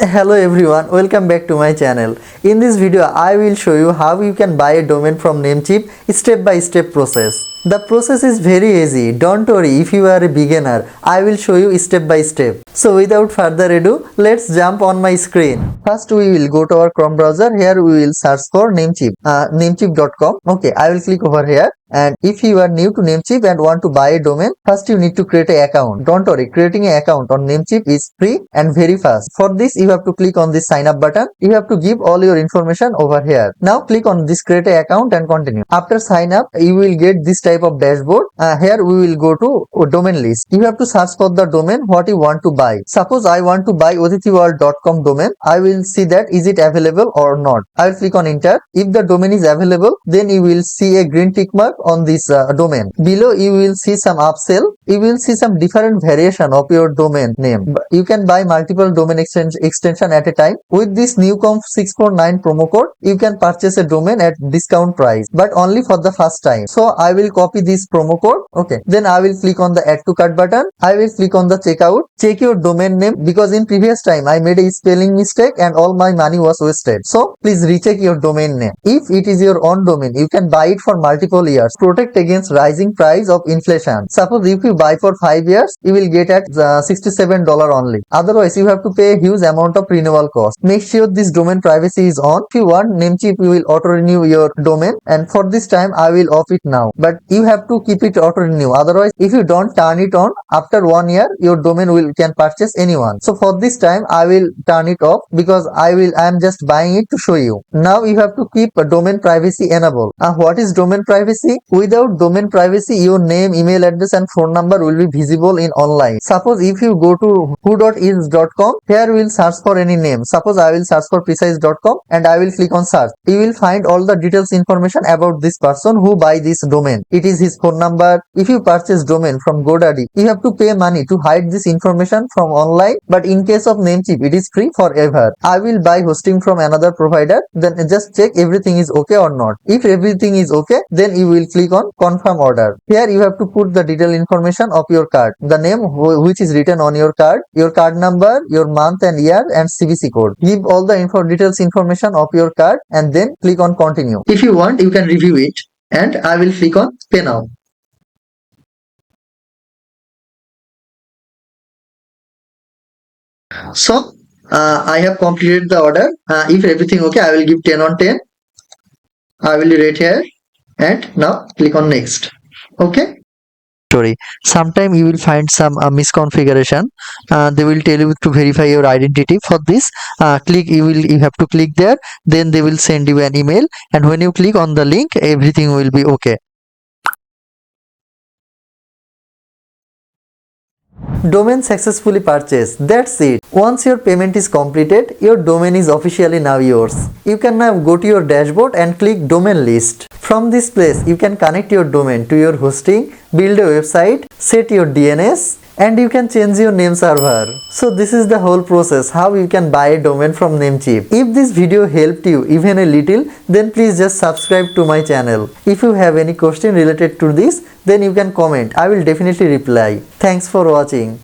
Hello everyone, welcome back to my channel. In this video I will show you how you can buy a domain from Namecheap step by step process. The process is very easy. Don't worry if you are a beginner. I will show you step by step. So without further ado, let's jump on my screen. First we will go to our Chrome browser. Here we will search for Namecheap, namecheap.com. Okay, I will click over here. And if you are new to Namecheap and want to buy a domain, first you need to create an account. Don't worry, creating an account on Namecheap is free and very fast. For this, you have to click on this sign up button. You have to give all your information over here. Now click on this create an account and continue. After sign up, you will get this type of dashboard. Here we will go to domain list. You have to search for the domain what you want to buy. Suppose I want to buy otithiworld.com domain. I will see that is it available or not. I will click on enter. If the domain is available, then you will see a green tick mark on this domain. Below you will see some upsell. You will see some different variation of your domain name. You can buy multiple domain extension at a time. With this newcomb 649 promo code, you can purchase a domain at discount price, but only for the first time. So I will copy this promo code. Okay, then I will click on the add to cart button. I will click on the checkout. Check your domain name, because in previous time I made a spelling mistake and all my money was wasted. So please recheck your domain name. If it is your own domain, you can buy it for multiple years. Protect against rising price of inflation. Suppose if you buy for 5 years, you will get at $67 only. Otherwise, you have to pay a huge amount of renewal cost. Make sure this domain privacy is on. If you want Namecheap, you will auto renew your domain, and for this time I will off it now. But you have to keep it auto renew. Otherwise, if you don't turn it on, after 1 year your domain can purchase anyone. So for this time I will turn it off, because I am just buying it to show you. Now you have to keep domain privacy enabled. What is domain privacy? Without domain privacy, your name, email address and phone number will be visible in online. Suppose if you go to who.is.com, here we will search for any name. Suppose I will search for precise.com and I will click on search. You will find all the details information about this person who buy this domain. It is his phone number. If you purchase domain from GoDaddy, you have to pay money to hide this information from online, but in case of Namecheap, it is free forever. I will buy hosting from another provider. Then just check everything is okay or not. If everything is okay, then you will click on confirm order. Here you have to put the detailed information of your card, the name which is written on your card number, your month and year and CVC code. Give all the details information of your card and then click on continue. If you want, you can review it, and I will click on pay now. So I have completed the order. If everything okay, I will give 10 on 10. I will rate here and now click on next. Okay. Story. Sometime you will find some misconfiguration. They will tell you to verify your identity. For this, you have to click there. Then they will send you an email, and when you click on the link, everything will be okay. Domain successfully purchased. That's it. Once your payment is completed, your domain is officially now yours. You can now go to your dashboard and click domain list. From this place, you can connect your domain to your hosting, build a website, set your DNS, and you can change your name server. So this is the whole process how you can buy a domain from Namecheap. If this video helped you even a little, then please just subscribe to my channel. If you have any question related to this, then you can comment. I will definitely reply. Thanks for watching.